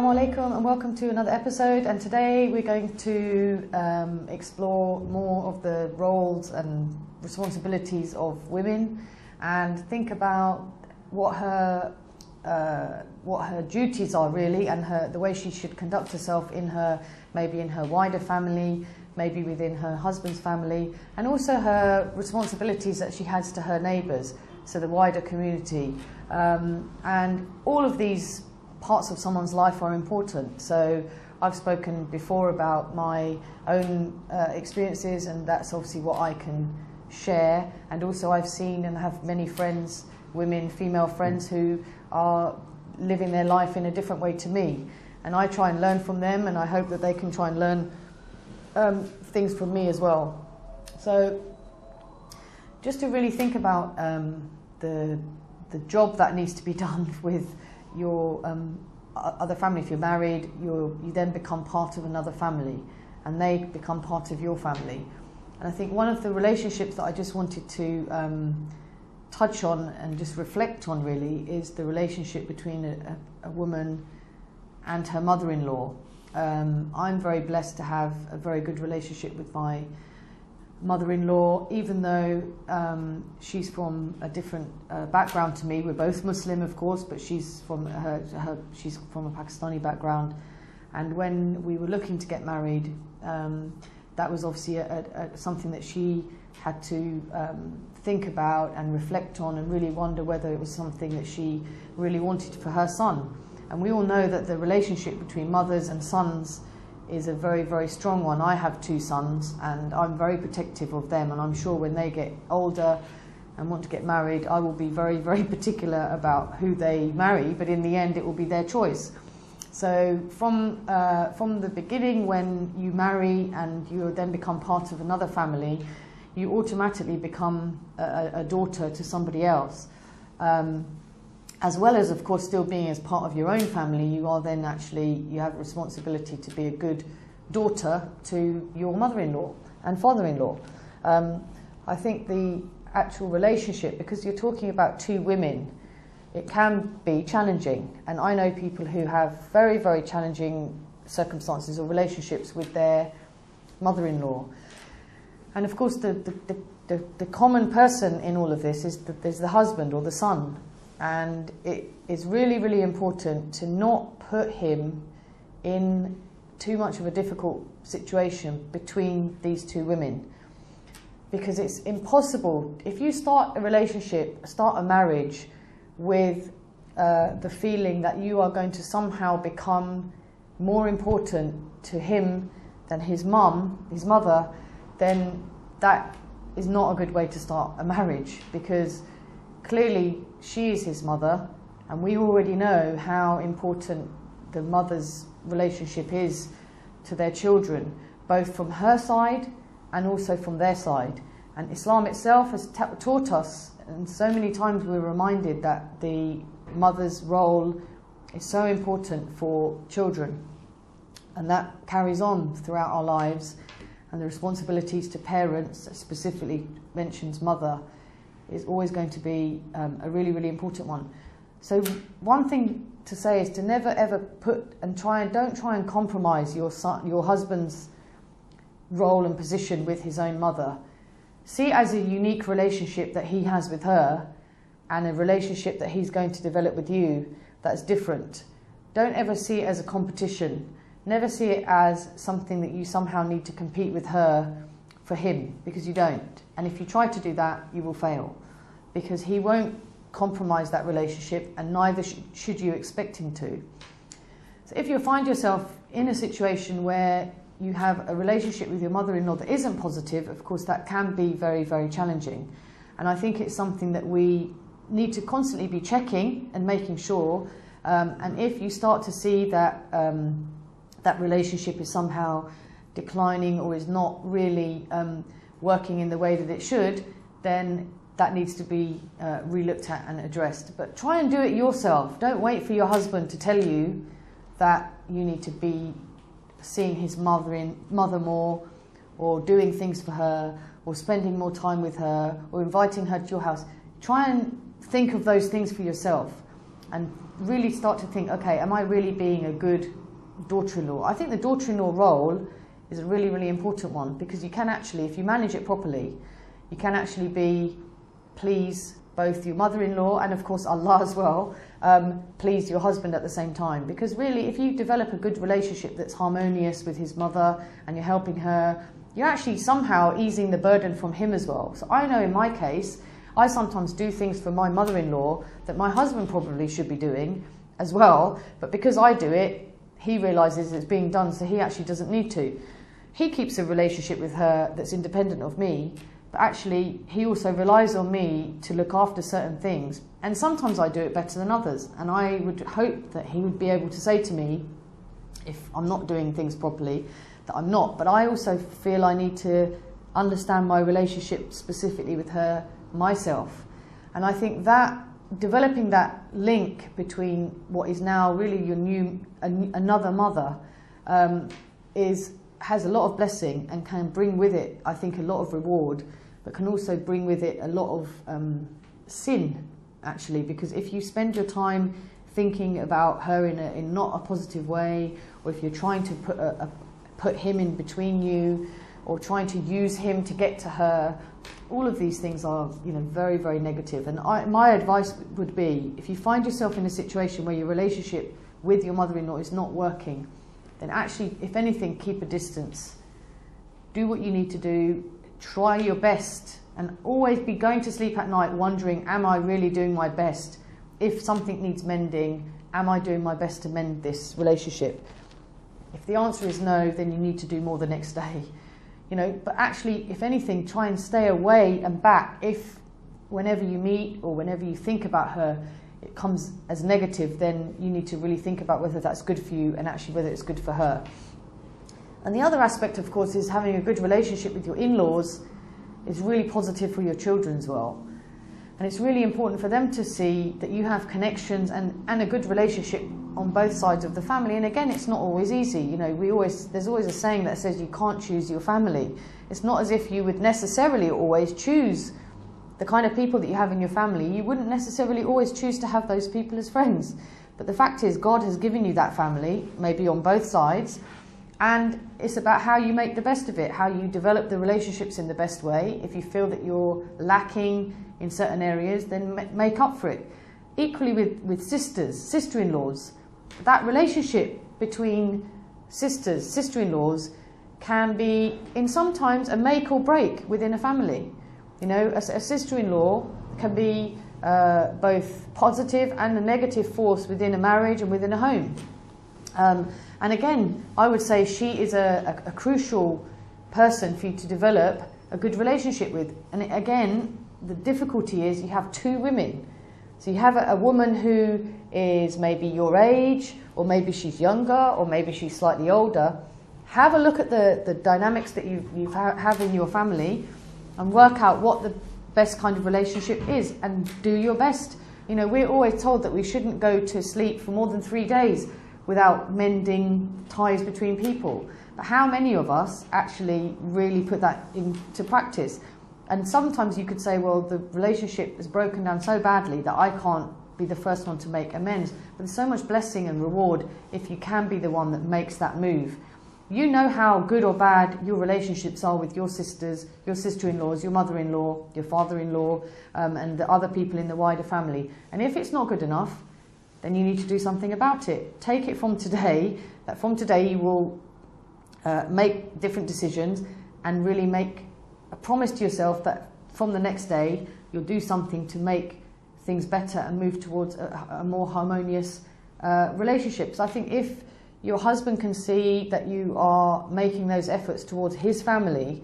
Assalamu alaikum and welcome to another episode, and today we're going to explore more of the roles and responsibilities of women and think about what her duties are really, and the way she should conduct herself maybe in her wider family, maybe within her husband's family, and also her responsibilities that she has to her neighbours, so the wider community. And all of these parts of someone's life are important. So I've spoken before about my own experiences, and that's obviously what I can share. And also I've seen and have many friends, women, female friends, who are living their life in a different way to me. And I try and learn from them, and I hope that they can try and learn things from me as well. So just to really think about the job that needs to be done with your other family. If you're married, you then become part of another family, and they become part of your family. And I think one of the relationships that I just wanted to touch on and just reflect on really is the relationship between a woman and her mother-in-law. I'm very blessed to have a very good relationship with my mother-in-law, even though she's from a different background to me. We're both Muslim, of course, but she's from she's from a Pakistani background. And when we were looking to get married, that was obviously something that she had to think about and reflect on, and really wonder whether it was something that she really wanted for her son. And we all know that the relationship between mothers and sons is a very, very strong one. I have two sons, and I'm very protective of them, and I'm sure when they get older and want to get married, I will be very, very particular about who they marry, but in the end it will be their choice. So from the beginning, when you marry and you then become part of another family, you automatically become a daughter to somebody else. As well as, of course, still being as part of your own family, you are then you have a responsibility to be a good daughter to your mother-in-law and father-in-law. I think the actual relationship, because you're talking about two women, it can be challenging. And I know people who have very, very challenging circumstances or relationships with their mother-in-law. And of course, the common person in all of this is that there's the husband or the son. And it is really, really important to not put him in too much of a difficult situation between these two women. Because it's impossible. If you start a relationship, start a marriage with the feeling that you are going to somehow become more important to him than his mother, then that is not a good way to start a marriage, because clearly she is his mother, and we already know how important the mother's relationship is to their children, both from her side and also from their side. And Islam itself has taught us, and so many times we're reminded that the mother's role is so important for children, and that carries on throughout our lives. And the responsibilities to parents, specifically mentions mother, is always going to be a really, really important one. So one thing to say is to never ever don't try and compromise your husband's role and position with his own mother. See it as a unique relationship that he has with her, and a relationship that he's going to develop with you that's different. Don't ever see it as a competition. Never see it as something that you somehow need to compete with her for him, because you don't. And if you try to do that, you will fail, because he won't compromise that relationship, and neither should you expect him to. So if you find yourself in a situation where you have a relationship with your mother-in-law that isn't positive, of course that can be very, very challenging. And I think it's something that we need to constantly be checking and making sure. And if you start to see that that relationship is somehow declining or is not really working in the way that it should, then that needs to be re-looked at and addressed. But try and do it yourself. Don't wait for your husband to tell you that you need to be seeing his mother more, or doing things for her, or spending more time with her, or inviting her to your house. Try and think of those things for yourself, and really start to think, okay, am I really being a good daughter-in-law? I think the daughter-in-law role is a really, really important one, because you can actually, if you manage it properly, you can actually please both your mother-in-law and of course Allah as well, please your husband at the same time. Because really, if you develop a good relationship that's harmonious with his mother and you're helping her, you're actually somehow easing the burden from him as well. So I know in my case, I sometimes do things for my mother-in-law that my husband probably should be doing as well, but because I do it, he realises it's being done, so he actually doesn't need to. He keeps a relationship with her that's independent of me, but actually he also relies on me to look after certain things. And sometimes I do it better than others, and I would hope that he would be able to say to me, if I'm not doing things properly, that I'm not. But I also feel I need to understand my relationship specifically with her myself. And I think that developing that link between what is now really your another mother has a lot of blessing and can bring with it, I think, a lot of reward, but can also bring with it a lot of sin, actually, because if you spend your time thinking about her in not a positive way, or if you're trying to put him in between you, or trying to use him to get to her, all of these things are, very, very negative. And my advice would be, if you find yourself in a situation where your relationship with your mother-in-law is not working, then actually, if anything, keep a distance. Do what you need to do, try your best, and always be going to sleep at night wondering, am I really doing my best? If something needs mending, am I doing my best to mend this relationship? If the answer is no, then you need to do more the next day. But actually, if anything, try and stay away and back if whenever you meet or whenever you think about her, it comes as negative, then you need to really think about whether that's good for you and actually whether it's good for her. And the other aspect, of course, is having a good relationship with your in-laws is really positive for your children as well. And it's really important for them to see that you have connections and a good relationship on both sides of the family. And again, it's not always easy. There's always a saying that says you can't choose your family. It's not as if you would necessarily always choose the kind of people that you have in your family. You wouldn't necessarily always choose to have those people as friends. But the fact is, God has given you that family, maybe on both sides, and it's about how you make the best of it, how you develop the relationships in the best way. If you feel that you're lacking in certain areas, then make up for it. Equally with sister-in-laws, that relationship between sister-in-laws can be sometimes a make or break within a family. A sister-in-law can be both positive and a negative force within a marriage and within a home. And again, I would say she is a crucial person for you to develop a good relationship with. And again, the difficulty is you have two women. So you have a woman who is maybe your age, or maybe she's younger, or maybe she's slightly older. Have a look at the dynamics that you have in your family and work out what the best kind of relationship is, and do your best. We're always told that we shouldn't go to sleep for more than 3 days without mending ties between people. But how many of us actually really put that into practice? And sometimes you could say, well, the relationship is broken down so badly that I can't be the first one to make amends. But there's so much blessing and reward if you can be the one that makes that move. You know how good or bad your relationships are with your sisters, your sister-in-laws, your mother-in-law, your father-in-law, and the other people in the wider family. And if it's not good enough, then you need to do something about it. Take it from today, that from today you will make different decisions and really make a promise to yourself that from the next day you'll do something to make things better and move towards a more harmonious relationship. So I think if your husband can see that you are making those efforts towards his family,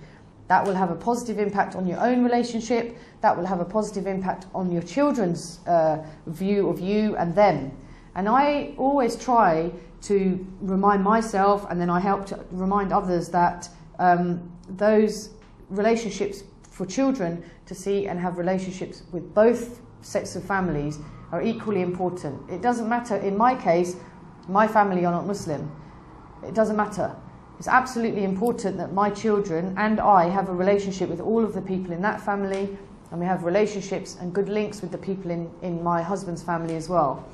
that will have a positive impact on your own relationship, that will have a positive impact on your children's view of you and them. And I always try to remind myself, and then I help to remind others, that those relationships for children to see and have relationships with both sets of families are equally important. It doesn't matter, in my case, my family are not Muslim. It doesn't matter. It's absolutely important that my children and I have a relationship with all of the people in that family, and we have relationships and good links with the people in my husband's family as well.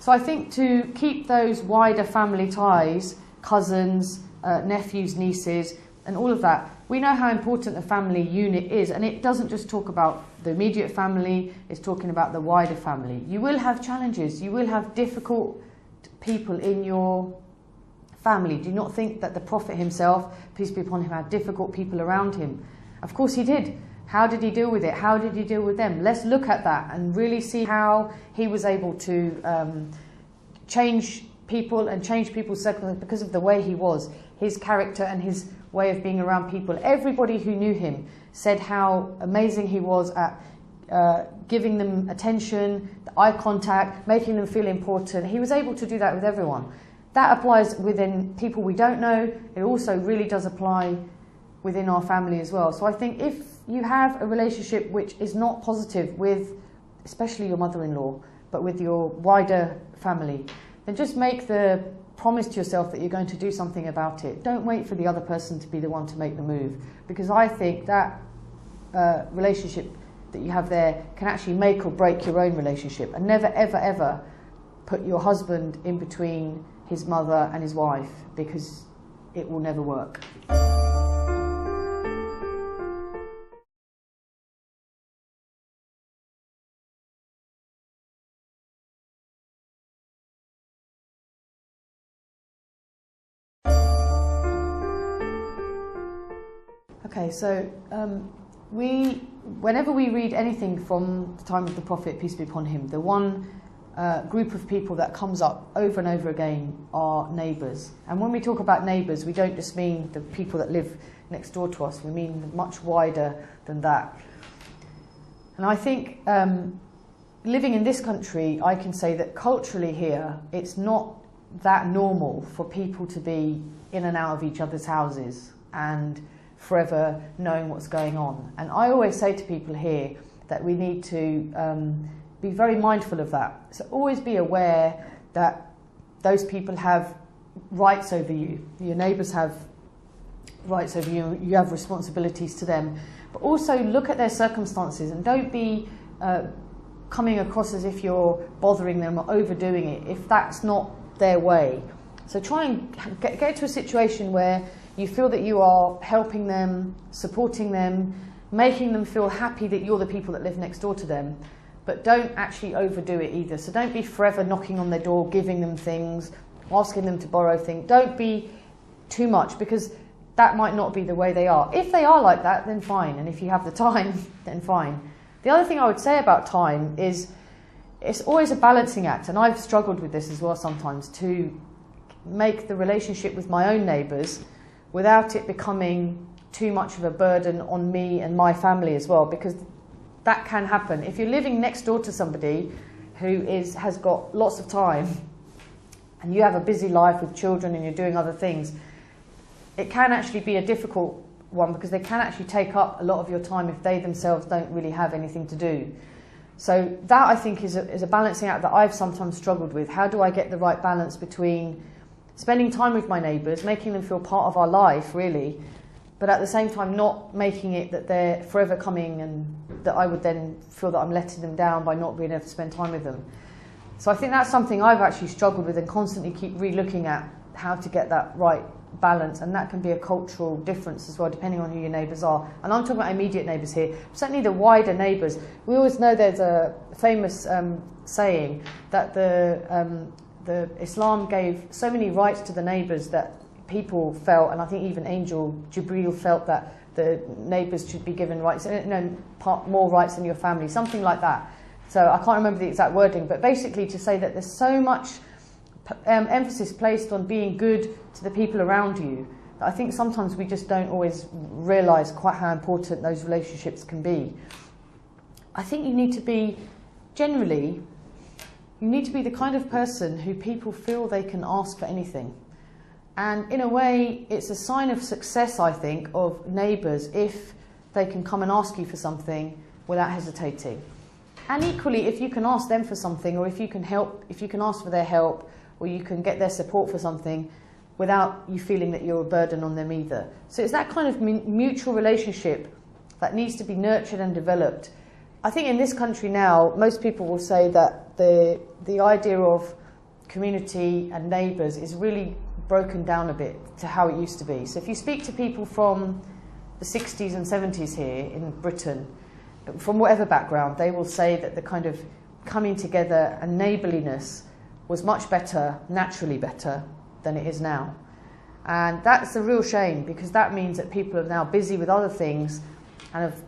So I think to keep those wider family ties, cousins, nephews, nieces, and all of that, we know how important the family unit is, and it doesn't just talk about the immediate family, it's talking about the wider family. You will have challenges, you will have difficult people in your family. Do not think that the Prophet himself, peace be upon him, had difficult people around him. Of course he did. How did he deal with it? How did he deal with them? Let's look at that and really see how he was able to change people and change people's circumstances because of the way he was, his character and his way of being around people. Everybody who knew him said how amazing he was at giving them attention, the eye contact, making them feel important. He was able to do that with everyone. That applies within people we don't know. It also really does apply within our family as well. So I think if you have a relationship which is not positive with, especially your mother-in-law, but with your wider family, then just make the promise to yourself that you're going to do something about it. Don't wait for the other person to be the one to make the move, because I think that relationship that you have there can actually make or break your own relationship. And never, ever, ever put your husband in between his mother and his wife, because it will never work. Okay, so whenever we read anything from the time of the Prophet, peace be upon him, the one group of people that comes up over and over again are neighbours. And when we talk about neighbours, we don't just mean the people that live next door to us, we mean much wider than that. And I think living in this country, I can say that culturally here, it's not that normal for people to be in and out of each other's houses and forever knowing what's going on. And I always say to people here that we need to be very mindful of that. So always be aware that those people have rights over you. Your neighbours have rights over you. You have responsibilities to them. But also look at their circumstances and don't be coming across as if you're bothering them or overdoing it if that's not their way. So try and get to a situation where you feel that you are helping them, supporting them, making them feel happy that you're the people that live next door to them, but don't actually overdo it either. So don't be forever knocking on their door, giving them things, asking them to borrow things. Don't be too much, because that might not be the way they are. If they are like that, then fine. And if you have the time, then fine. The other thing I would say about time is it's always a balancing act. And I've struggled with this as well sometimes, to make the relationship with my own neighbours without it becoming too much of a burden on me and my family as well, because that can happen. If you're living next door to somebody who has got lots of time and you have a busy life with children and you're doing other things, it can actually be a difficult one, because they can actually take up a lot of your time if they themselves don't really have anything to do. So that, I think, is a balancing act that I've sometimes struggled with. How do I get the right balance between spending time with my neighbours, making them feel part of our life, really, but at the same time not making it that they're forever coming and that I would then feel that I'm letting them down by not being able to spend time with them. So I think that's something I've actually struggled with and constantly keep re-looking at how to get that right balance, and that can be a cultural difference as well, depending on who your neighbours are. And I'm talking about immediate neighbours here, certainly the wider neighbours. We always know there's a famous saying that the Islam gave so many rights to the neighbours that people felt, and I think even Angel Jibreel felt, that the neighbours should be given rights, more rights than your family, something like that. So I can't remember the exact wording, but basically to say that there's so much emphasis placed on being good to the people around you that I think sometimes we just don't always realise quite how important those relationships can be. I think you need to be, generally, you need to be the kind of person who people feel they can ask for anything. And in a way, it's a sign of success, I think, of neighbours if they can come and ask you for something without hesitating. And equally, if you can ask them for something, or if you can ask for their help, or you can get their support for something without you feeling that you're a burden on them either. So it's that kind of mutual relationship that needs to be nurtured and developed. I think in this country now, most people will say that the idea of community and neighbours is really broken down a bit to how it used to be. So if you speak to people from the 60s and 70s here in Britain, from whatever background, they will say that the kind of coming together and neighbourliness was much better, naturally better, than it is now. And that's a real shame, because that means that people are now busy with other things and have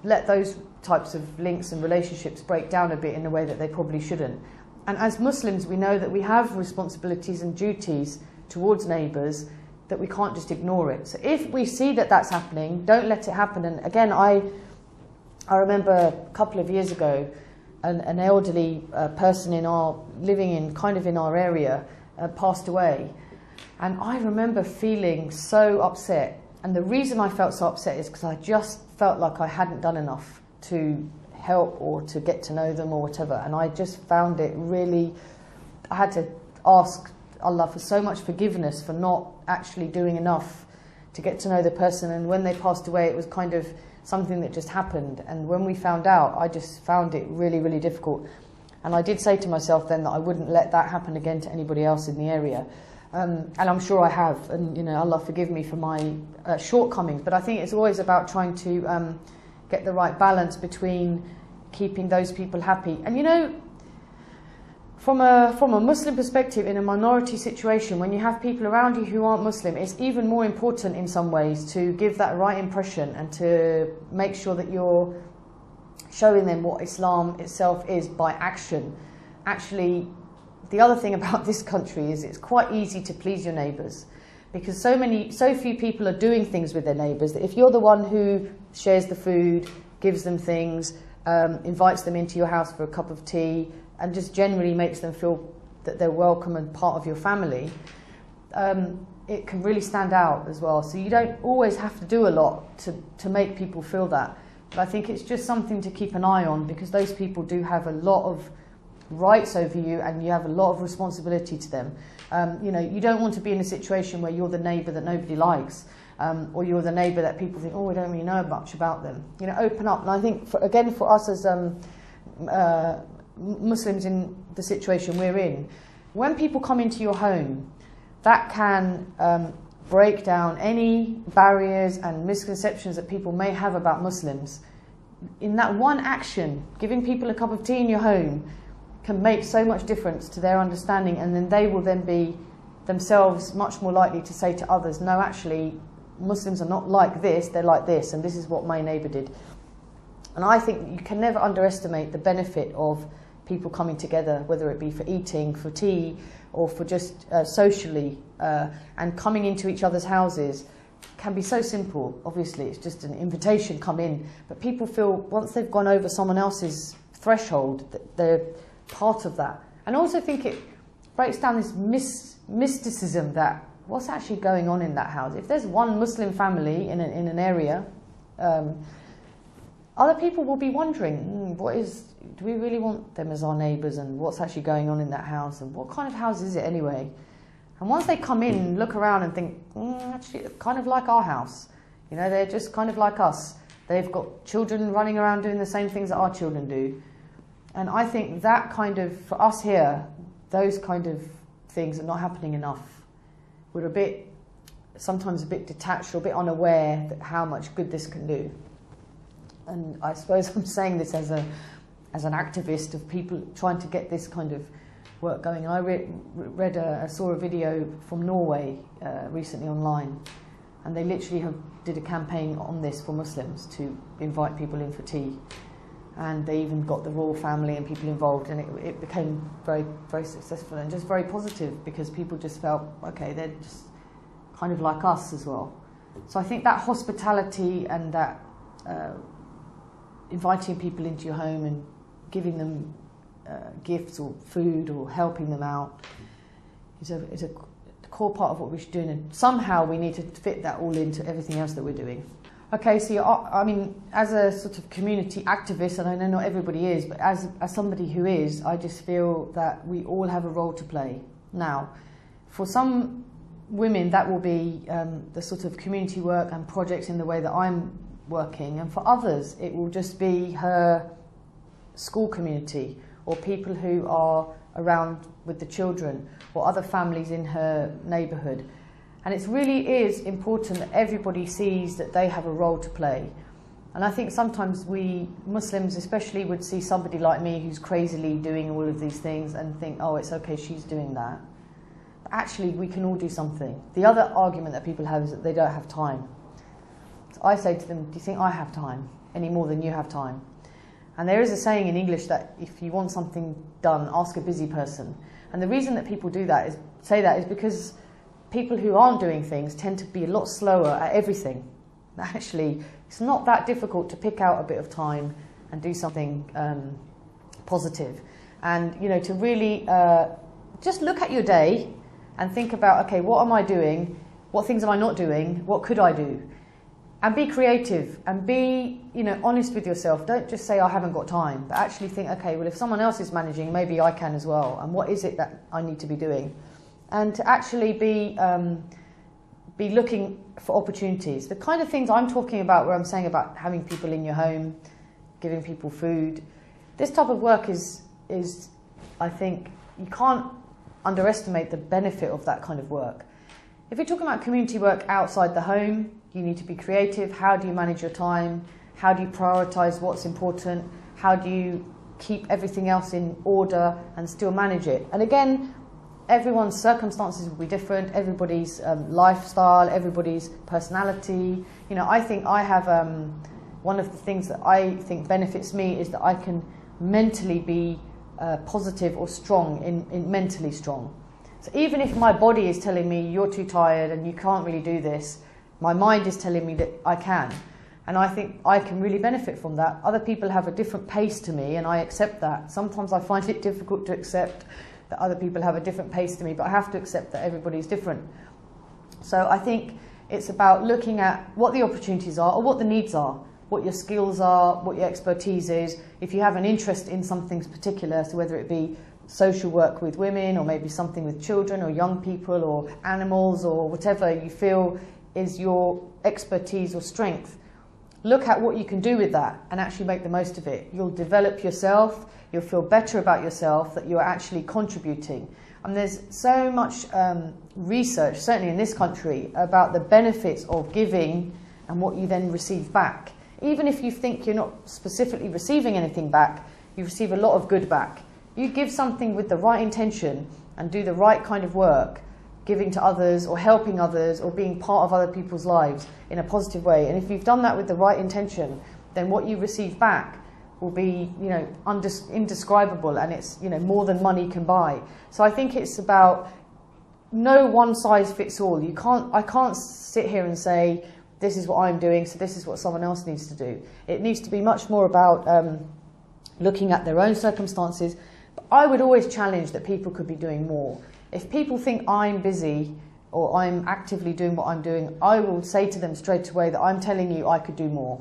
let those types of links and relationships break down a bit in a way that they probably shouldn't. And as Muslims, we know that we have responsibilities and duties towards neighbours, that we can't just ignore it. So if we see that that's happening, don't let it happen. And again, I remember a couple of years ago, an elderly person living in our area passed away. And I remember feeling so upset. And the reason I felt so upset is because I just felt like I hadn't done enough to help or to get to know them or whatever. And I just found it really, I had to ask Allah for so much forgiveness for not actually doing enough to get to know the person. And when they passed away, it was kind of something that just happened. And when we found out, I just found it really, really difficult. And I did say to myself then that I wouldn't let that happen again to anybody else in the area. And I'm sure I have, and Allah forgive me for my shortcomings. But I think it's always about trying to get the right balance between keeping those people happy. And from a Muslim perspective, in a minority situation, when you have people around you who aren't Muslim, it's even more important in some ways to give that right impression and to make sure that you're showing them what Islam itself is by action. Actually, the other thing about this country is it's quite easy to please your neighbours, because so few people are doing things with their neighbours that if you're the one who shares the food, gives them things, invites them into your house for a cup of tea, and just generally makes them feel that they're welcome and part of your family, it can really stand out as well. So you don't always have to do a lot to make people feel that. But I think it's just something to keep an eye on, because those people do have a lot of rights over you and you have a lot of responsibility to them. You don't want to be in a situation where you're the neighbour that nobody likes, or you're the neighbour that people think, oh, we don't really know much about them. Open up. And I think, for us as Muslims in the situation we're in, when people come into your home, that can break down any barriers and misconceptions that people may have about Muslims. In that one action, giving people a cup of tea in your home can make so much difference to their understanding, and then they will then be themselves much more likely to say to others, no, actually, Muslims are not like this, they're like this, and this is what my neighbour did. And I think you can never underestimate the benefit of people coming together, whether it be for eating, for tea, or for just socially, and coming into each other's houses can be so simple. Obviously, it's just an invitation, come in. But people feel once they've gone over someone else's threshold, that they're part of that. And I also think it breaks down this mysticism that what's actually going on in that house. If there's one Muslim family in an area, other people will be wondering, do we really want them as our neighbours, and what's actually going on in that house, and what kind of house is it anyway? And once they come in, look around and think, actually, it's kind of like our house. They're just kind of like us. They've got children running around doing the same things that our children do. And I think that kind of, for us here, those kind of things are not happening enough. We're sometimes a bit detached or a bit unaware that how much good this can do. And I suppose I'm saying this as an activist of people trying to get this kind of work going. I saw a video from Norway recently online, and they literally did a campaign on this for Muslims to invite people in for tea. And they even got the royal family and people involved, and it became very, very successful and just very positive, because people just felt, okay, they're just kind of like us as well. So I think that hospitality and that inviting people into your home and giving them gifts or food or helping them out is a core part of what we should do, and somehow we need to fit that all into everything else that we're doing. Okay, so as a sort of community activist, and I know not everybody is, but as somebody who is, I just feel that we all have a role to play. Now, for some women, that will be the sort of community work and projects in the way that I'm working, and for others, it will just be her school community, or people who are around with the children or other families in her neighbourhood. And it really is important that everybody sees that they have a role to play. And I think sometimes we Muslims especially would see somebody like me who's crazily doing all of these things and think, oh, it's okay, she's doing that. But actually, we can all do something. The other argument that people have is that they don't have time. So I say to them, do you think I have time any more than you have time? And there is a saying in English that if you want something done, ask a busy person. And the reason that people say that is because people who aren't doing things tend to be a lot slower at everything. Actually, it's not that difficult to pick out a bit of time and do something positive. And, you know, to really just look at your day and think about, okay, what am I doing? What things am I not doing? What could I do? And be creative and be, you know, honest with yourself. Don't just say, I haven't got time, but actually think, okay, well, if someone else is managing, maybe I can as well. And what is it that I need to be doing? And to actually be looking for opportunities. The kind of things I'm talking about, where I'm saying about having people in your home, giving people food. This type of work is I think, you can't underestimate the benefit of that kind of work. If you're talking about community work outside the home, you need to be creative. How do you manage your time? How do you prioritise what's important? How do you keep everything else in order and still manage it? And again, everyone's circumstances will be different, everybody's lifestyle, everybody's personality. You know, I think I have, one of the things that I think benefits me is that I can mentally be positive or strong, in mentally strong. So even if my body is telling me you're too tired and you can't really do this, my mind is telling me that I can. And I think I can really benefit from that. Other people have a different pace to me and I accept that. Sometimes I find it difficult to accept that other people have a different pace to me, but I have to accept that everybody's different. So I think it's about looking at what the opportunities are or what the needs are, what your skills are, what your expertise is. If you have an interest in something particular, so whether it be social work with women or maybe something with children or young people or animals or whatever you feel is your expertise or strength, look at what you can do with that and actually make the most of it. You'll develop yourself, you'll feel better about yourself that you're actually contributing. And there's so much research, certainly in this country, about the benefits of giving and what you then receive back. Even if you think you're not specifically receiving anything back, you receive a lot of good back. You give something with the right intention and do the right kind of work, giving to others or helping others or being part of other people's lives in a positive way. And if you've done that with the right intention, then what you receive back will be, you know, indescribable, and it's, you know, more than money can buy. So I think it's about no one size fits all. I can't sit here and say this is what I'm doing, so this is what someone else needs to do. It needs to be much more about looking at their own circumstances. But I would always challenge that people could be doing more. If people think I'm busy or I'm actively doing what I'm doing, I will say to them straight away that I'm telling you I could do more.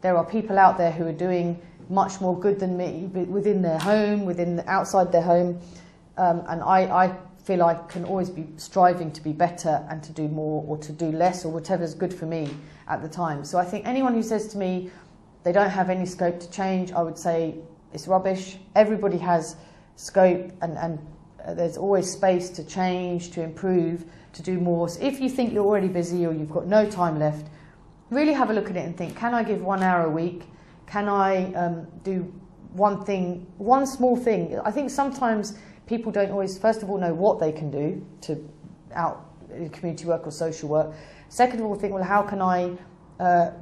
There are people out there who are doing much more good than me within their home, outside their home, and I feel I can always be striving to be better and to do more or to do less or whatever's good for me at the time. So I think anyone who says to me they don't have any scope to change, I would say it's rubbish. Everybody has scope and there's always space to change, to improve, to do more. So if you think you're already busy or you've got no time left, really have a look at it and think, can I give 1 hour a week? Can I do one thing, one small thing? I think sometimes people don't always, first of all, know what they can do to out community work or social work. Second of all, think, well, how can I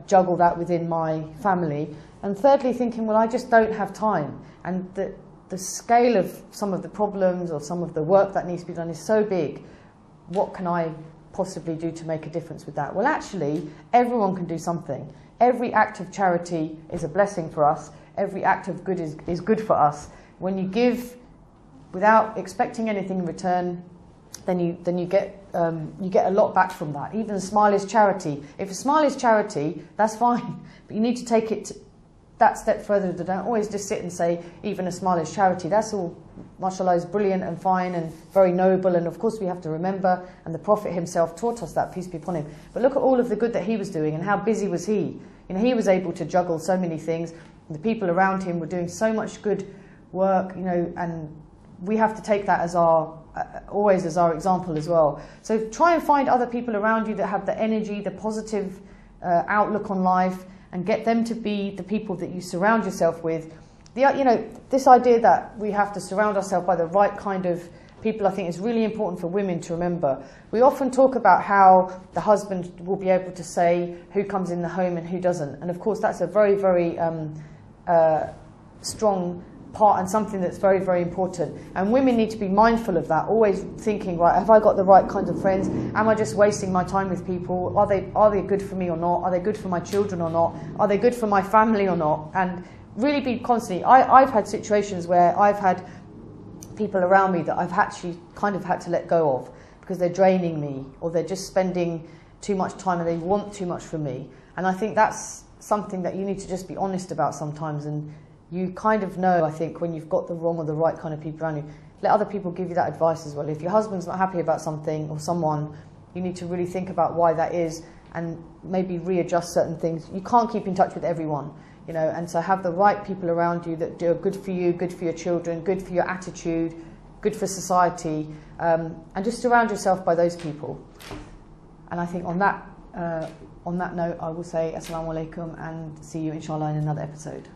juggle that within my family? And thirdly, thinking, well, I just don't have time. And the scale of some of the problems or some of the work that needs to be done is so big. What can I possibly do to make a difference with that? Well, actually, everyone can do something. Every act of charity is a blessing for us. Every act of good is good for us. When you give without expecting anything in return, then you get a lot back from that. Even a smile is charity. If a smile is charity, that's fine, but you need to take it that step further. Don't always just sit and say even a smile is charity. That's all, mashallah, is brilliant and fine and very noble, and of course we have to remember, and the Prophet himself taught us that, peace be upon him. But look at all of the good that he was doing and how busy was he. You know, he was able to juggle so many things. The people around him were doing so much good work, you know, and we have to take that as our always as our example as well. So try and find other people around you that have the energy, the positive outlook on life, and get them to be the people that you surround yourself with. This idea that we have to surround ourselves by the right kind of people, I think is really important for women to remember. We often talk about how the husband will be able to say who comes in the home and who doesn't. And of course that's a very, very strong part and something that's very, very important. And women need to be mindful of that, always thinking, right, have I got the right kinds of friends? Am I just wasting my time with people? Are they good for me or not? Are they good for my children or not? Are they good for my family or not? And really be constantly, I've had situations where I've had people around me that I've actually kind of had to let go of because they're draining me, or they're just spending too much time and they want too much from me. And I think that's something that you need to just be honest about sometimes. And you kind of know, I think, when you've got the wrong or the right kind of people around you. Let other people give you that advice as well. If your husband's not happy about something or someone, you need to really think about why that is and maybe readjust certain things. You can't keep in touch with everyone, and so have the right people around you that are good for you, good for your children, good for your attitude, good for society, and just surround yourself by those people. And I think on that note, I will say Assalamu alaikum and see you inshallah in another episode.